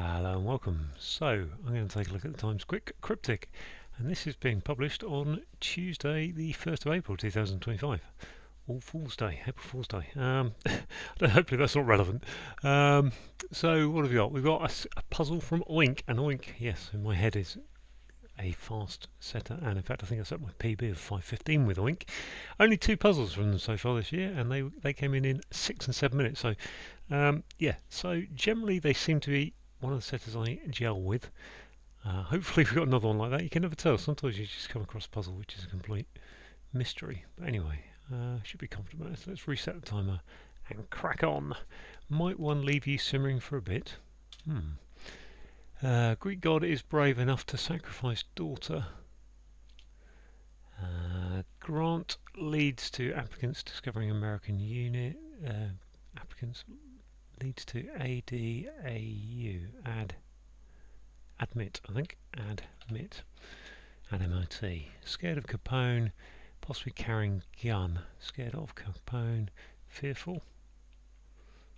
Hello and welcome. So, I'm going to take a look at the Times Cryptic, and this is being published on Tuesday, the 1st of April 2025. All Fool's Day, April Fool's Day. Hopefully that's not relevant. So, what have we got? We've got a puzzle from Oink, and Oink, yes, in my head is a fast setter, and in fact I think I set my PB of 5:15 with Oink. Only 2 puzzles from them so far this year, and they came in 6 and 7 minutes. So yeah, so generally they seem to be one of the setters I gel with. Hopefully we've got another one like that. You can never tell. Sometimes you just come across a puzzle which is a complete mystery. But anyway, should be confident about this. Let's reset the timer and crack on. Might one leave you simmering for a bit? Greek god is brave enough to sacrifice daughter. Grant leads to applicants discovering American unit. Applicants leads to ADAU. Admit, I think. Admit. MIT. Scared of Capone. Possibly carrying gun. Scared of Capone. Fearful.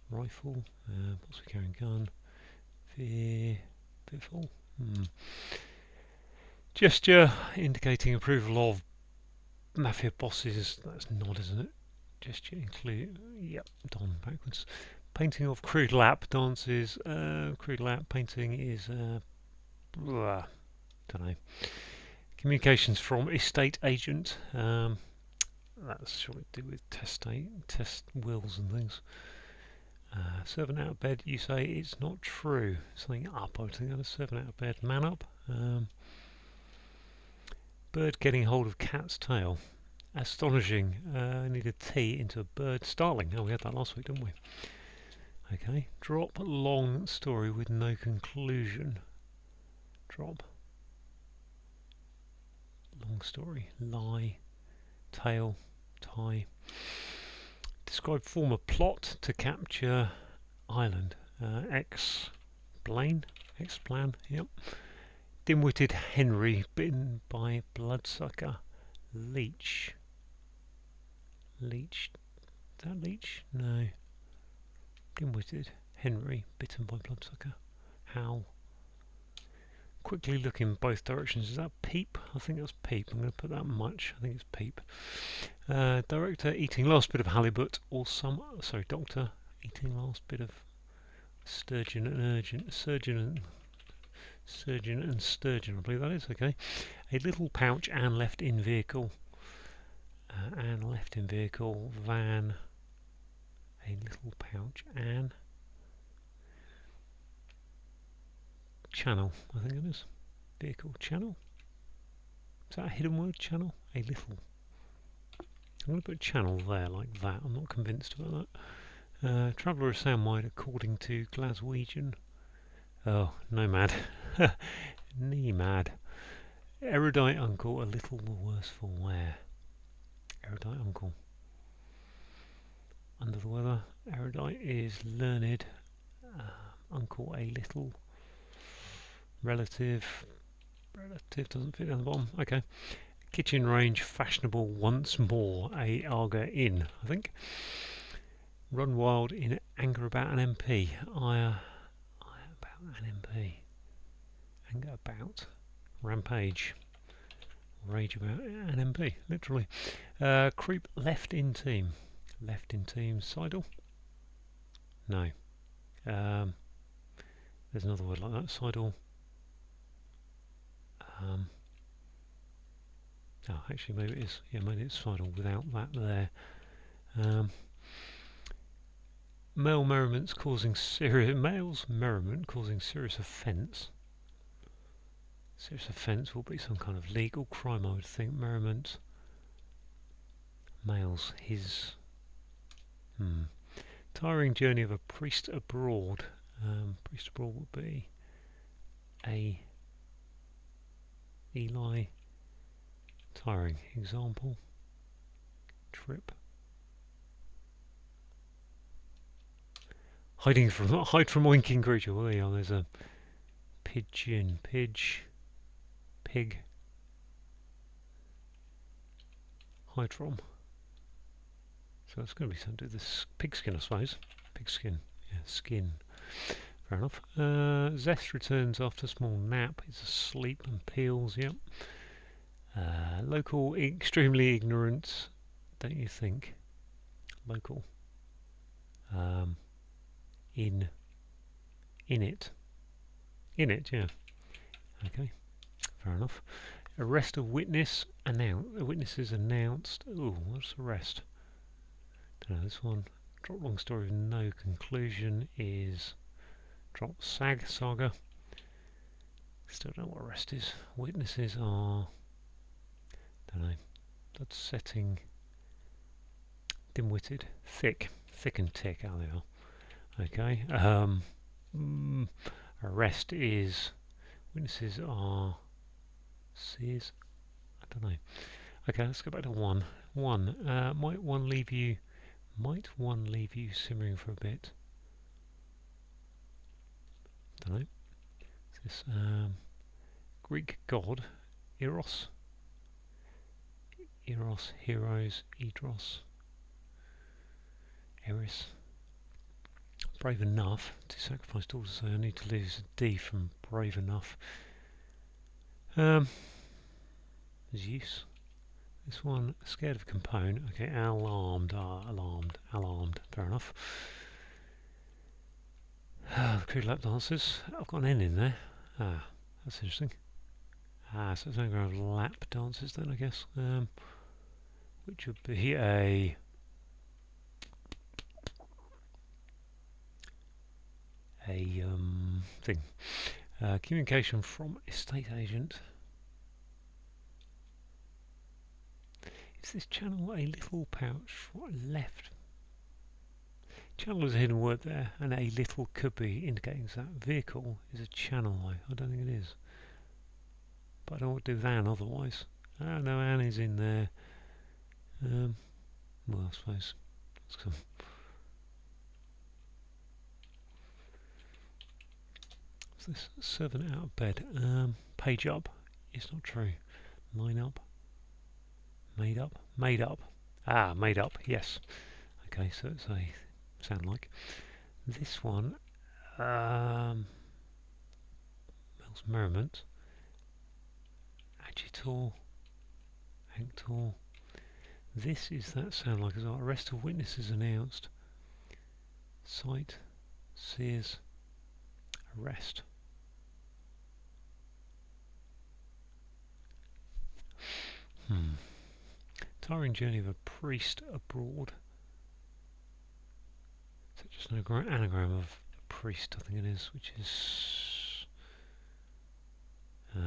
Rifle. Possibly carrying gun. Fearful. Gesture indicating approval of mafia bosses. That's nod, isn't it? Gesture include. Yep, Don backwards. Painting of crude lap dances. Crude lap painting is. Don't know. Communications from estate agent. That's surely to do with test wills and things. Servant out of bed. You say it's not true. Something up. I would think that a servant out of bed. Man up. Bird getting hold of cat's tail. Astonishing. Need a T into a bird. Starling. Oh, we had that last week, didn't we? Okay. Drop long story with no conclusion. Drop. Long story. Lie. Tail. Tie. Describe former plot to capture island. Explain. Yep. Dim-witted Henry bitten by bloodsucker. Leech. Is that leech? No. Dim-witted Henry bitten by bloodsucker. Howl. Quickly look in both directions. Is that peep? I think that's peep. I'm going to put that much. I think it's peep. Director eating last bit of halibut or doctor eating last bit of surgeon and sturgeon. I believe that is okay. A little pouch and left in vehicle. Van. A little pouch and channel. I think it is. Vehicle channel. Is that a hidden word? Channel. A little. I'm going to put channel there like that. I'm not convinced about that. Traveller of sound mind according to Glaswegian. Oh, nomad. Knee mad. Erudite uncle, a little the worse for wear. Erudite uncle. Under the weather. Erudite is learned. Uncle, a little. Relative doesn't fit down the bottom. Okay. Kitchen range, fashionable once more. A Arga Inn, I think. Run wild in anger about an MP. Ire about an MP. Anger about. Rampage. Rage about an MP, literally. Creep left in team. Sidle? No. There's another word like that. Sidle. Actually maybe it is. Yeah, maybe it's sidle without that there. Male merriment causing serious offence. Serious offence will be some kind of legal crime, I would think. Merriment. Males, his. Tiring journey of a priest abroad. Priest abroad would be a Eli. Tiring. Example. Trip. Hide from winking creature. Well, there you are. There's a pigeon. Pig. Hide from. So it's going to be something to do with this pigskin, I suppose. Pigskin. Yeah, skin. fair enough. Zest returns after small nap. It's asleep and peels, yep. Local, extremely ignorant, don't you think? Local. In it. In it, yeah. Okay, fair enough. Arrest of witness. Witnesses announced. Ooh, what's arrest? Don't know this one. Drop long story with no conclusion is drop saga. Still don't know what arrest is. Witnesses are, don't know. That's setting. Dim-witted. Thick and tick. Oh, they are. Okay. Arrest is. Witnesses are. Seers. I don't know. Okay, let's go back to one. Might one leave you simmering for a bit? Don't know. Is this Greek god Eros? Heroes, Eris. Brave enough to sacrifice daughters. So I need to lose a D from brave enough. Zeus. This one, scared of component. Okay, alarmed. Alarmed. Fair enough. The crew lap dances. I've got an N in there. That's interesting. So it's an anagram of lap dances then, I guess. Which would be a thing. Communication from estate agent. Is this channel a little pouch left? Channel is a hidden word there, and a little could be indicating that vehicle is a channel. I don't think it is. But I don't want to do van otherwise. No, Anne is in there. Well, I suppose. What's this? Servant out of bed. Page up. It's not true. Line up. Made up. Made up. Made up. Yes. Okay, so it's a sound like. This one. Mel's merriment. Agitor. Anctor. This is that sound like as well. Arrest of witnesses announced. Sight. Sears. Arrest. Tiring journey of a priest abroad. So just an anagram of a priest, I think it is, which is got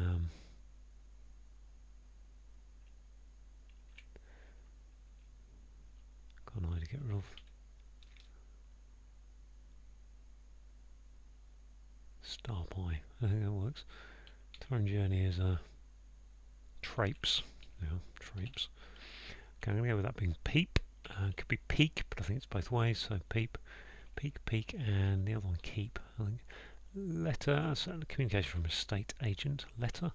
an eye to get rid of. Star pie. I think that works. Tiring journey is trapes. Yeah, trapes. Okay, I'm going to go with that being peep. Could be peak, but I think it's both ways. So peep, peak, and the other one keep. I think letter. So communication from a estate agent. Letter.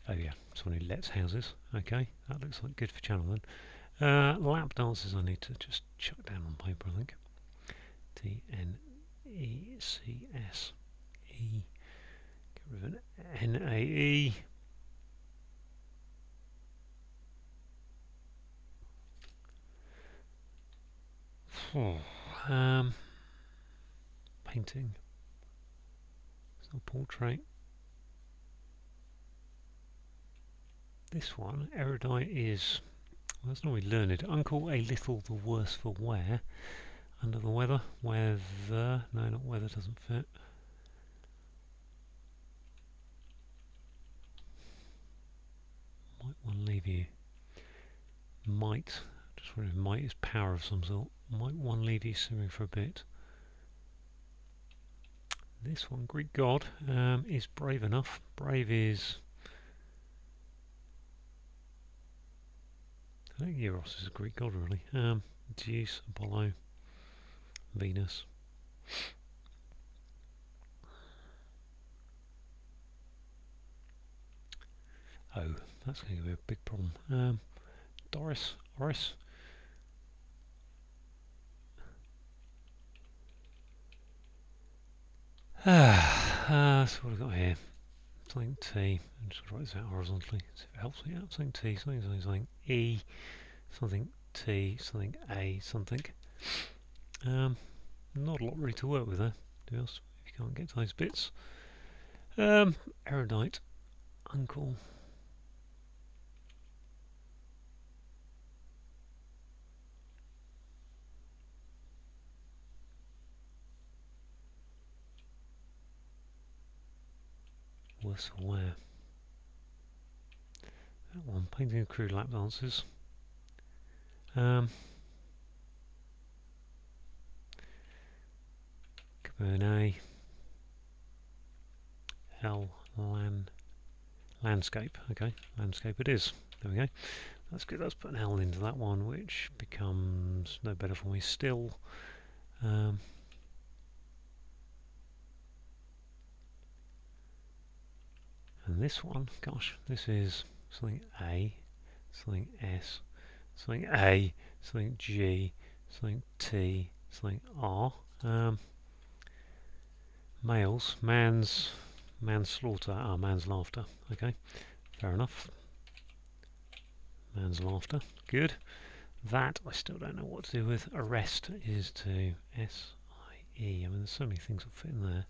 Oh yeah, someone who lets houses. Okay, that looks like good for channel then. Lap dances. I need to just chuck down on paper. I think. TNECS. E. Get rid of an NAE. Painting. It's not portrait. This one, erudite is, well, that's not really learned. Uncle a little the worse for wear. Under the weather. Weather. No, not weather, doesn't fit. Might one leave you. Might. Just wondering if might is power of some sort. Might one leave you simmering for a bit. This one, Greek god, is brave enough. Brave is... I think Eros is a Greek god, really. Zeus, Apollo, Venus. Oh, that's going to be a big problem. Doris, Oris. So what have we got here? Something T. I'm just write this out horizontally. See if it helps me out. Something T. Something E. Something T. Something A. Something. Not a lot really to work with there, to be honest. If you can't get to those bits. Erudite. Uncle. Worse for wear. That one. Painting a crude lap dances. Cabernet. L. Landscape. Okay, landscape it is. There we go. That's good. Let's put an L into that one, which becomes no better for me still. And this one, gosh, this is something A, something S, something A, something G, something T, something R. Males, manslaughter, man's laughter. Okay, fair enough. Man's laughter, good. That I still don't know what to do with. Arrest is to S-I-E. I mean, there's so many things that fit in there.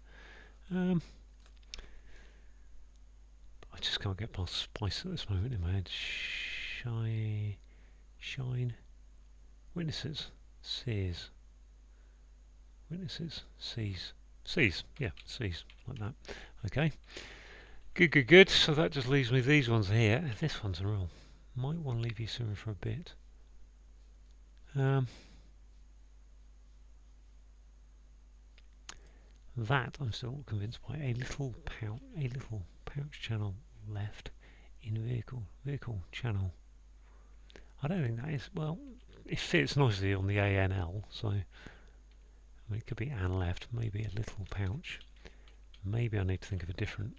I just can't get past spice at this moment in my head. Shine. Witnesses. Sees. Witnesses. Sees. Yeah, sees. Like that. Okay. Good. So that just leaves me these ones here. This one's a real. Might want to leave you swimming for a bit. That I'm still convinced by. A little pouch channel left in vehicle channel. I don't think that is, well, it fits nicely on the ANL, so I mean, it could be an left, maybe a little pouch. Maybe I need to think of a different,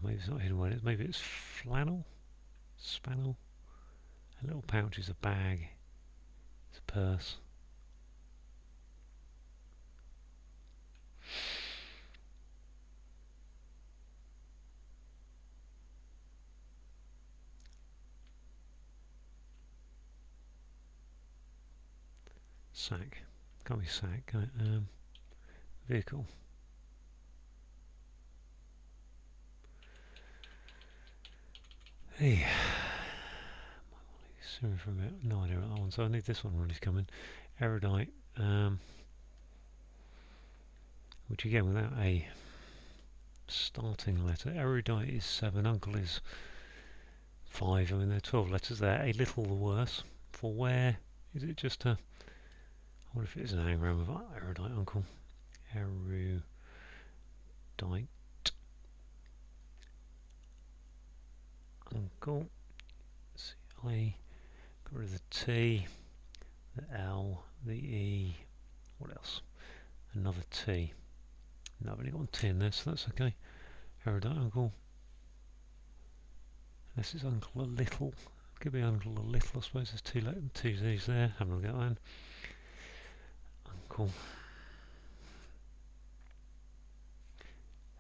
maybe it's not hidden word, maybe it's flannel, spannel. A little pouch is a bag, it's a purse. Sack, can't be sack, can it? Vehicle. Hey, sorry for a bit. No idea what that one. So I need this one really to come in. Erudite, which again without a starting letter. Erudite is 7, uncle is 5. I mean there are 12 letters there. A little the worse. For where is it just a? I wonder if it is an anagram of erudite uncle. Erudite. Uncle. C-I. Got rid of the T. The L. The E. What else? Another T. No, I've only got one T in there, so that's okay. Erudite uncle. This is uncle a little. Could be uncle a little, I suppose. There's two Z's there. Haven't got that. Uncle.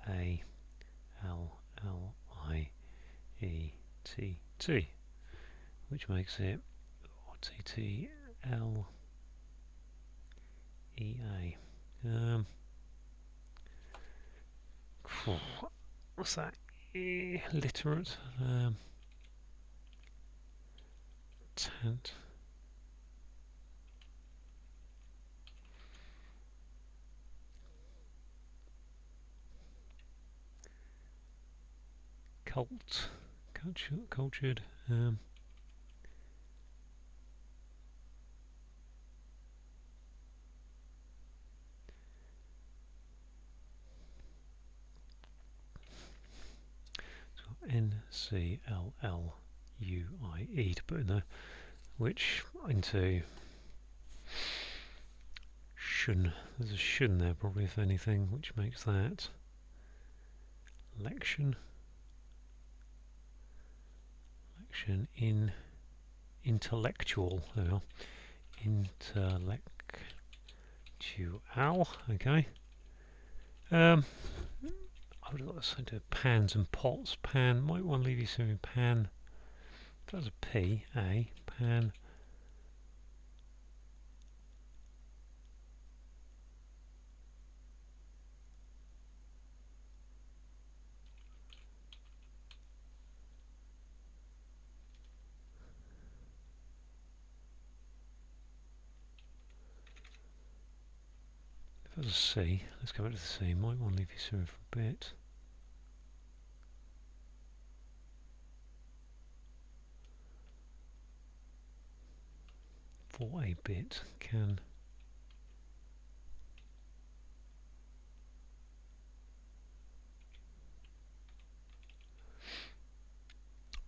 A. L. L. I. E. T. T. Which makes it T. T. L. E. A. What's that? Illiterate. Tent. Cultured. NCLLUIE to put in there, which into shun. There's a shun there probably, if anything, which makes that lection. Lection in intellectual. There we are. Intellectual. Okay. I would like to say to pans and pots. Pan, might want to leave you something pan. That's a P, A, pan. If that's a C, let's go back to the C. Might want to leave you something for a bit. For a bit, can.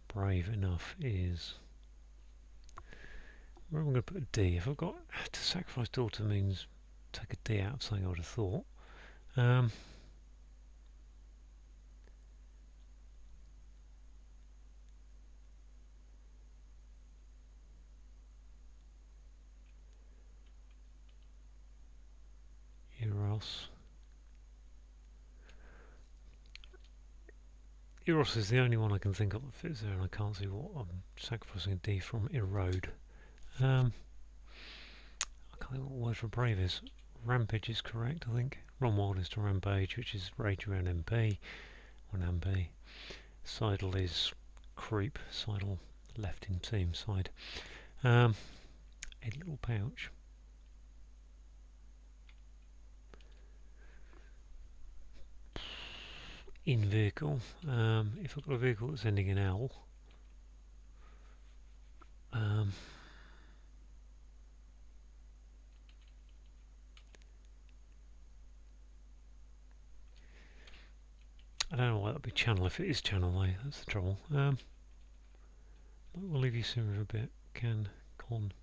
Brave enough is. Where am I going to put a D? If I've got to sacrifice daughter means take a D out of something I would have thought. Eros. Eros is the only one I can think of that fits there, and I can't see what I'm sacrificing a D from. Erode. I can't think what the word for brave is. Rampage is correct, I think. Run wild is to rampage, which is rage around MP. One MP. Sidle is creep. Sidle left in team side. A little pouch. In vehicle. If I've got a vehicle that's ending in L. I don't know why that would be channel. If it is channel, that's the trouble. We'll leave you soon for a bit. Can, con,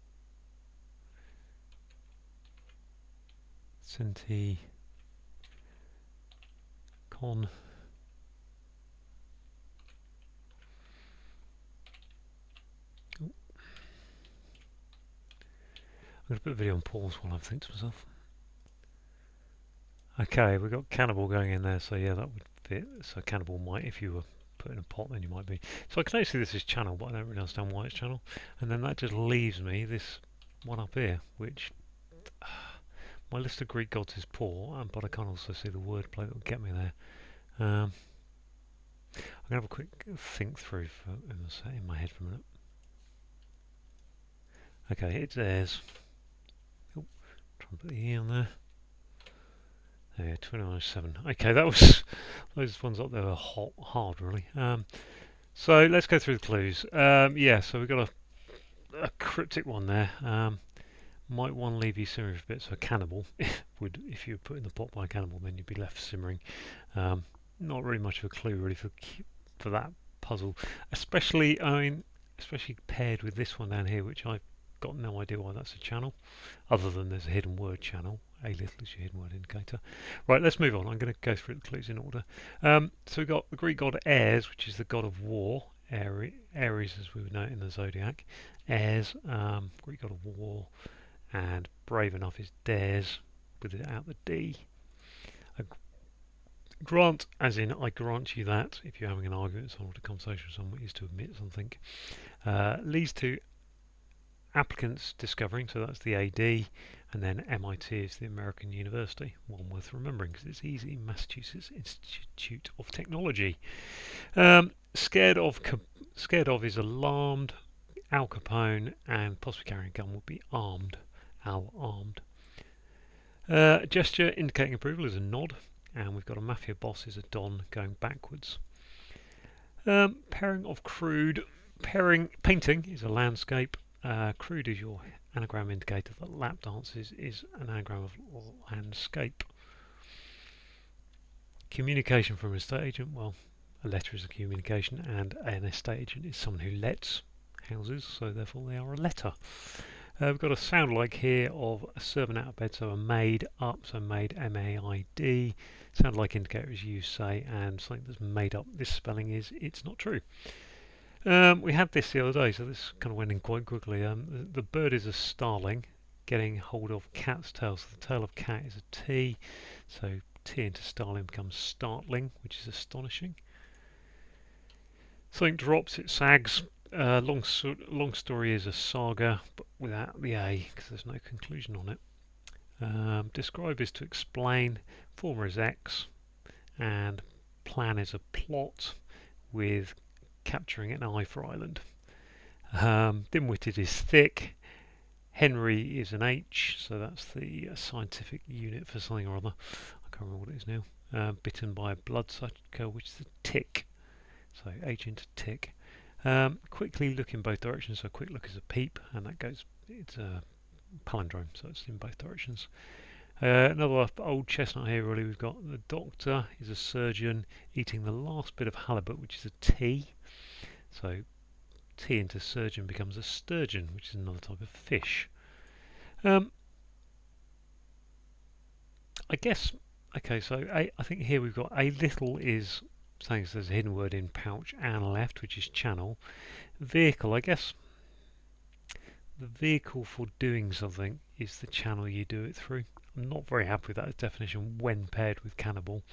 centi, con. Oh. I'm going to put the video on pause while I think to myself. Okay, we've got cannibal going in there, so yeah, that would fit. So cannibal might, if you were put in a pot, then you might be. So I can only see this as channel, but I don't really understand why it's channel. And then that just leaves me this one up here, which my list of Greek gods is poor, but I can't also see the wordplay that will get me there. I'm going to have a quick think through in my head for a minute. Okay, it's theirs. Oh, try and put the E on there. There, 2907. Okay, that was those ones up there were hard, really. So let's go through the clues. Yeah, so we've got a cryptic one there. Might want to leave you simmering for a bit. So a cannibal would, if you were put in the pot by a cannibal, then you'd be left simmering. Not really much of a clue really for that puzzle, especially especially paired with this one down here, which I've got no idea why that's a channel, other than there's a hidden word channel. A little is your hidden word indicator. Right, let's move on. I'm going to go through the clues in order. So we've got the Greek god Ares, which is the god of war. Ares, as we would know it in the zodiac. Ares, Greek god of war, and brave enough is dares, without the D. Grant, as in I grant you that, if you're having an argument with someone, a conversation with someone, is to admit something. Leads to applicants discovering, so that's the AD, and then MIT is the American University. One worth remembering because it's easy. Massachusetts Institute of Technology. Scared of is alarmed. Al Capone, and possibly carrying a gun would be armed. Al armed. Gesture indicating approval is a nod, and we've got a mafia boss is a don going backwards. Pairing of crude. Painting is a landscape. Crude is your anagram indicator that lap dances is an anagram of landscape. Communication from an estate agent, well, a letter is a communication, and an estate agent is someone who lets houses, so therefore they are a letter. We've got a sound like here of a servant out of bed, so a maid up, so maid, M-A-I-D. Sound like indicator as you say, and something that's made up. This spelling is it's not true. We had this the other day, so this kind of went in quite quickly. The bird is a starling, getting hold of cat's tail. So the tail of cat is a T, so T into starling becomes startling, which is astonishing. Something drops, it sags. Long story is a saga, but without the A, because there's no conclusion on it. Describe is to explain. Former is X, and plan is a plot with capturing an I for island. Dim-witted is thick. Henry is an H, so that's the scientific unit for something or other. I can't remember what it is now. Bitten by a bloodsucker, which is a tick. So H into tick. Quickly look in both directions. So quick look is a peep, and that goes. It's a palindrome, so it's in both directions. Another old chestnut here. Really, we've got the doctor is a surgeon eating the last bit of halibut, which is a T. So T into surgeon becomes a sturgeon, which is another type of fish. I guess. Okay, so I think here we've got a little is saying there's a hidden word in pouch and left, which is channel. Vehicle, I guess the vehicle for doing something is the channel you do it through. I'm not very happy with that definition when paired with cannibal.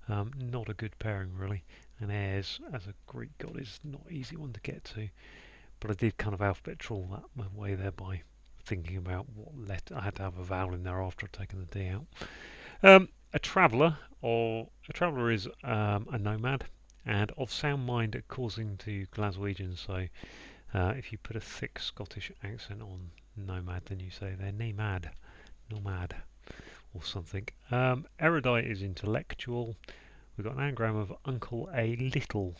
Not a good pairing really. And Ares as a Greek god is not an easy one to get to. But I did kind of alphabet trawl that my way there by thinking about what letter. I had to have a vowel in there after I'd taken the D out. A traveller is a nomad, and of sound mind causing to Glaswegians. So if you put a thick Scottish accent on nomad, then you say they're nomad, or something. Erudite is intellectual. We've got an anagram of uncle a little,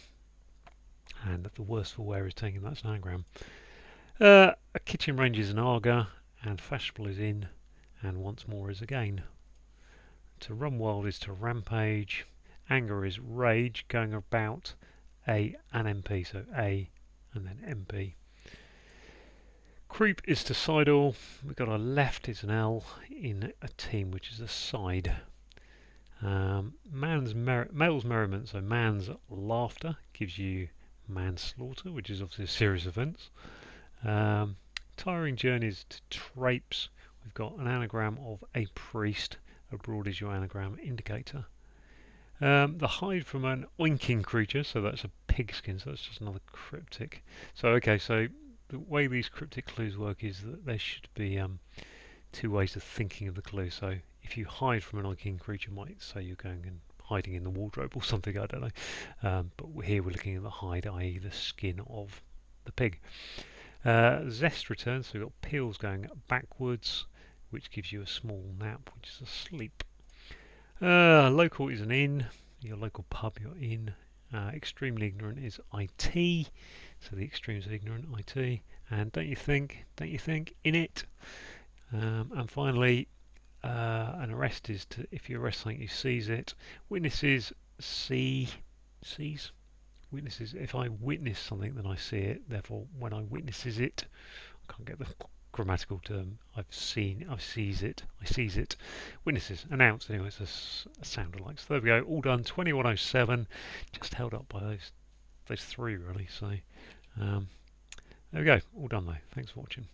and the worst for wear is taken. That's an anagram. A kitchen range is an aga, and fashionable is in, and once more is again. To run wild is to rampage. Anger is rage, going about an MP, so A and then MP. Creep is to sidle. We've got a left is an L in a team, which is a side. Male's merriment, so man's laughter gives you manslaughter, which is obviously a serious offence. Tiring journeys to traipse. We've got an anagram of a priest. Abroad is your anagram indicator. The hide from an oinking creature, so that's a pigskin, so that's just another cryptic. So okay, so the way these cryptic clues work is that there should be two ways of thinking of the clue. So if you hide from an oinking creature, might say you're going and hiding in the wardrobe or something, I don't know. But here we're looking at the hide, i.e. the skin of the pig. Zest returns, so we've got peels going backwards, which gives you a small nap, which is a sleep. Local is an inn, your local pub, your inn. Extremely ignorant is IT, so the extremes of ignorant, IT. And don't you think, in it. And finally, an arrest is to, if you arrest something, you seize it. Witnesses sees. Witnesses, if I witness something, then I see it. Therefore, when I witnesses it, I can't get the grammatical term. I seize it. Witnesses, announce. Anyway, it's a sound alike. So there we go. All done. 2107. Just held up by those three really. So there we go. All done though. Thanks for watching.